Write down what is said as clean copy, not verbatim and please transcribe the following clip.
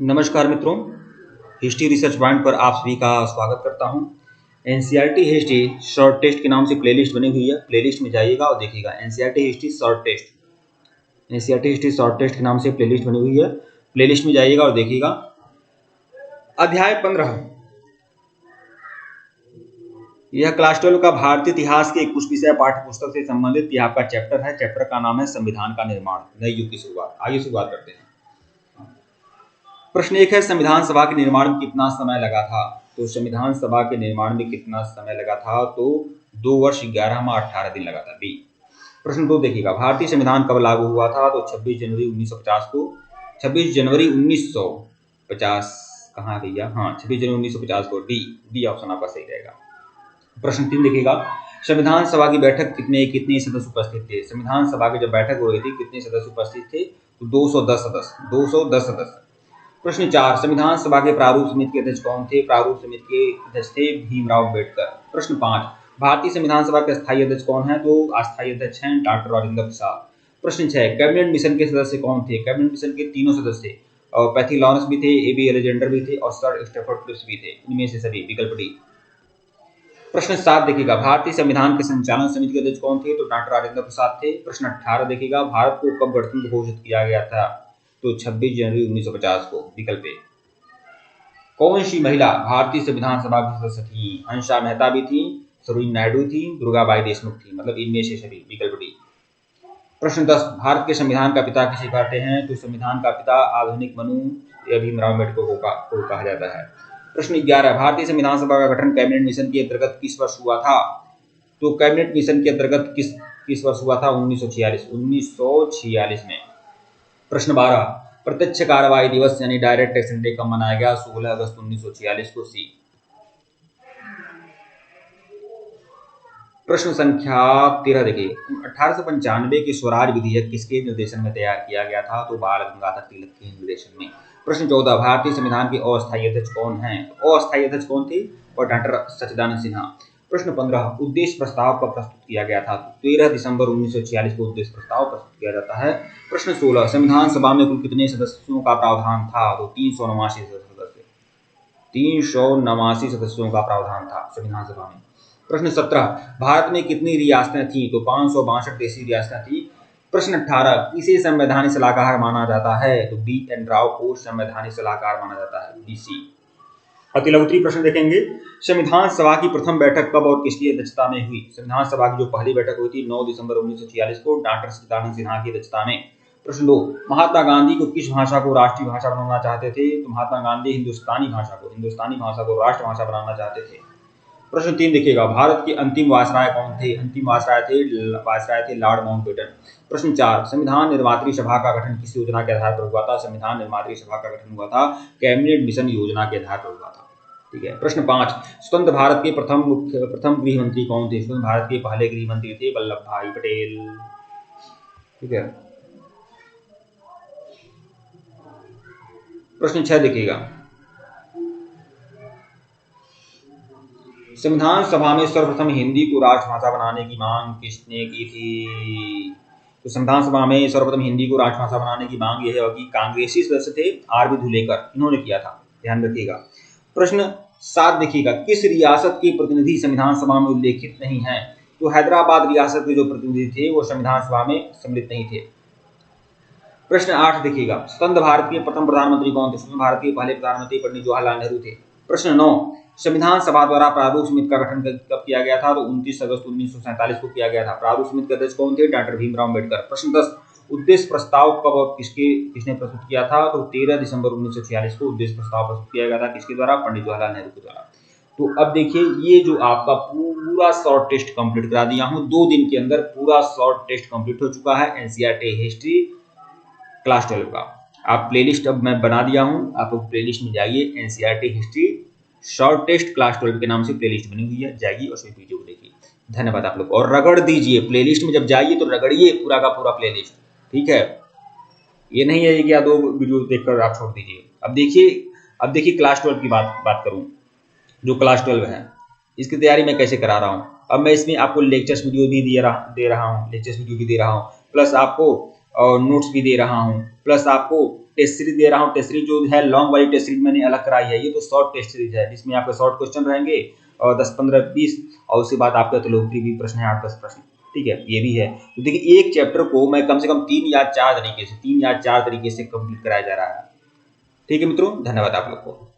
नमस्कार मित्रों, history research point पर आप सभी का स्वागत करता हूं। एनसीईआरटी हिस्ट्री शॉर्ट टेस्ट के नाम से प्लेलिस्ट बनी हुई है। प्लेलिस्ट में जाइएगा और देखिएगा NCERT history short test. NCERT history short test के नाम से प्लेलिस्ट बनी हुई है। प्लेलिस्ट में जाइएगा और देखिएगा अध्याय 15। यह क्लास 12 का भारतीय इतिहास के कुछ विषय पाठ्य पुस्तक से संबंधित यह आपका चैप्टर है। चैप्टर का नाम है संविधान का निर्माण, नए युग की शुरुआत। आइए शुरुआत करते हैं। प्रश्न 1 है, संविधान सभा के निर्माण में कितना समय लगा था? तो संविधान सभा के निर्माण में कितना समय लगा था? तो 2 वर्ष 11 माह 18 दिन लगा था, बी। प्रश्न 2 देखिएगा, भारतीय संविधान कब लागू हुआ था? तो 26 जनवरी 1950 को। 26 जनवरी 1950 कहाँ भैया? हाँ, 26 जनवरी 1950 को, डी ऑप्शन आपका सही रहेगा। प्रश्न 3 देखिएगा, संविधान सभा की बैठक कितने सदस्य उपस्थित थे? संविधान सभा की जब बैठक हो रही थी कितने सदस्य उपस्थित थे? तो 210 सदस्य, 210 सदस्य। प्रश्न 4, संविधान सभा के प्रारूप समिति के अध्यक्ष कौन थे? प्रारूप समिति के अध्यक्ष थे भीमराव अम्बेडकर। प्रश्न 5, भारतीय संविधान सभा के स्थायी अध्यक्ष कौन है? तो अस्थायी अध्यक्ष हैं डॉक्टर राजेंद्र प्रसाद। प्रश्न 6, कैबिनेट मिशन के सदस्य कौन थे? कैबिनेट मिशन के तीनों सदस्य और पैथी लॉरेंस भी थे, एबी अलेक्जेंडर भी थे और सर स्टेफर्ड क्रिप्स भी थे। इनमें से सभी, विकल्प डी। प्रश्न 7 देखिएगा, भारतीय संविधान के संचालन समिति के अध्यक्ष कौन थे? तो डॉक्टर राजेंद्र प्रसाद थे। प्रश्न 18 देखिएगा, भारत को कब गणतंत्र घोषित किया गया था? तो 26 जनवरी 1950 को, विकल्प ए। कौन सी महिला भारतीय संविधान सभा की सदस्य थी? हंसा मेहता भी थी, सरोजिनी नायडू थी, दुर्गाबाई देशमुख थी, मतलब इनमें से सभी, विकल्प डी। प्रश्न 10, भारत के संविधान का पिता किसे कहते हैं? तो संविधान का पिता आधुनिक मनु या भीमराव अम्बेडकर को कहा जाता है। प्रश्न 11, भारतीय संविधान सभा का गठन कैबिनेट मिशन के अंतर्गत किस वर्ष हुआ था? तो कैबिनेट मिशन के अंतर्गत किस वर्ष हुआ था? 1946 में। प्रश्न 12, प्रत्यक्ष कार्रवाई दिवस यानी डायरेक्ट एक्शन डे कब मनाया गया? 16 अगस्त 1946 को, सी। प्रश्न संख्या 13 देखिए, 1895 के स्वराज विधेयक किसके निर्देशन में तैयार किया गया था? तो बाल गंगाधर तिलक के निर्देशन में। प्रश्न 14, भारतीय संविधान के अस्थायी अध्यक्ष कौन हैं? अस्थायी अध्यक्ष कौन थे? और डॉक्टर सच्चिदानंद सिन्हा। प्रश्न 15, उद्देश्य प्रस्ताव कब प्रस्तुत किया गया था? 13 दिसंबर 1946 को उद्देश्य प्रस्ताव प्रस्तुत किया जाता है। प्रश्न 16, संविधान सभा में कुल कितने सदस्यों का प्रावधान था? तो 379 सदस्य, 379 सदस्यों का प्रावधान था संविधान सभा में। प्रश्न 17, भारत में कितनी रियासतें थी? तो 562 देशी रियासतें थी। प्रश्न 18, किसे संवैधानिक सलाहकार माना जाता है? तो बी.एन. राव को संवैधानिक सलाहकार माना जाता है, बीसी। अतिलौत्री प्रश्न देखेंगे, संविधान सभा की प्रथम बैठक कब और किसकी अध्यक्षता में हुई? संविधान सभा की जो पहली बैठक हुई थी 9 दिसंबर 1946 को डॉक्टर सच्चिदानंद सिन्हा की अध्यक्षता में। प्रश्न 2, महात्मा गांधी को किस भाषा को राष्ट्रीय भाषा बनाना चाहते थे? तो महात्मा गांधी हिंदुस्तानी भाषा को राष्ट्रभाषा बनाना चाहते थे। प्रश्न 3 देखिएगा, भारत के अंतिम वायसराय कौन थे? अंतिम वायसराय थे लॉर्ड माउंटबेटन। प्रश्न 4, संविधान निर्मात्री सभा का गठन किस योजना के आधार पर हुआ था? संविधान निर्मात्री सभा का गठन हुआ था कैबिनेट मिशन योजना के आधार पर हुआ था। ठीक है। प्रश्न 5, स्वतंत्र भारत के प्रथम गृह मंत्री कौन थे? स्वतंत्र भारत के पहले गृह मंत्री थे वल्लभ भाई पटेल। ठीक है। प्रश्न 6 देखिएगा, संविधान सभा में सर्वप्रथम हिंदी को राष्ट्रभाषा बनाने की मांग किसने की थी? तो संविधान सभा में सर्वप्रथम हिंदी को राष्ट्रभाषा बनाने की मांग यह है कि कांग्रेसी सदस्य थे आर.बी. धुलेकर, इन्होंने किया था, ध्यान रखिएगा। प्रश्न 7 देखिएगा, किस रियासत के प्रतिनिधि संविधान सभा में उल्लेखित नहीं है? तो हैदराबाद रियासत के जो प्रतिनिधि थे वो संविधान सभा में सम्मिलित नहीं थे। प्रश्न 8 देखिएगा, स्वतंत्र भारत के प्रथम प्रधानमंत्री कौन थे? स्वतंत्र भारत के पहले प्रधानमंत्री पंडित जवाहरलाल नेहरू थे। प्रश्न 9, संविधान सभा द्वारा प्रारूप समिति का गठन कब किया गया था? तो 29 अगस्त 1947 को किया गया था। प्रारूप समिति के अध्यक्ष कौन थे? डॉक्टर भीमराव अम्बेडकर। प्रश्न 10, उद्देश्य प्रस्ताव कब और किसने प्रस्तुत किया था? तो 13 दिसंबर 1946 को उद्देश्य प्रस्ताव प्रस्तुत किया गया था, किसके द्वारा? पंडित जवाहरलाल नेहरू के द्वारा। तो अब देखिए, ये जो आपका पूरा शॉर्ट टेस्ट कंप्लीट करा दिया हूं, 2 दिन के अंदर पूरा शॉर्ट टेस्ट कंप्लीट हो चुका है एनसीईआरटी हिस्ट्री क्लास 12 का। आप प्लेलिस्ट अब मैं बना दिया हूं, आप लोग प्लेलिस्ट में जाइए, NCERT history short test class 12 के नाम से प्लेलिस्ट बनी हुई है, जाइए और उसमें वीडियो को देखिए। धन्यवाद आप लोग, और रगड़ दीजिए प्लेलिस्ट में, जब जाइए तो रगड़िए पूरा का पूरा प्लेलिस्ट। ठीक है, ये नहीं है कि आप 2 वीडियो देखकर आप छोड़ दीजिए। अब देखिए क्लास 12 की बात करूं, जो क्लास 12 है इसकी तैयारी मैं कैसे करा रहा हूं। अब मैं इसमें आपको लेक्चर्स वीडियो भी दे रहा हूं, लेक्चर्स वीडियो भी दे रहा हूं, प्लस आपको और नोट्स भी दे रहा हूँ, प्लस आपको टेस्ट सीरीज दे रहा हूँ। टेस्ट सीरीज जो है लॉन्ग वाली टेस्ट सीरीज मैंने अलग कराई है, ये तो शॉर्ट टेस्ट सीरीज है जिसमें आपके शॉर्ट क्वेश्चन रहेंगे और 10, 15, 20 और उसके बाद आपका तो लोकप्रिय भी प्रश्न है 8-10 प्रश्न। ठीक है, ये भी है। तो देखिए एक चैप्टर को मैं कम से कम 3 या 4 तरीके से कंप्लीट कराया जा रहा है। ठीक है मित्रों, धन्यवाद आप लोग को।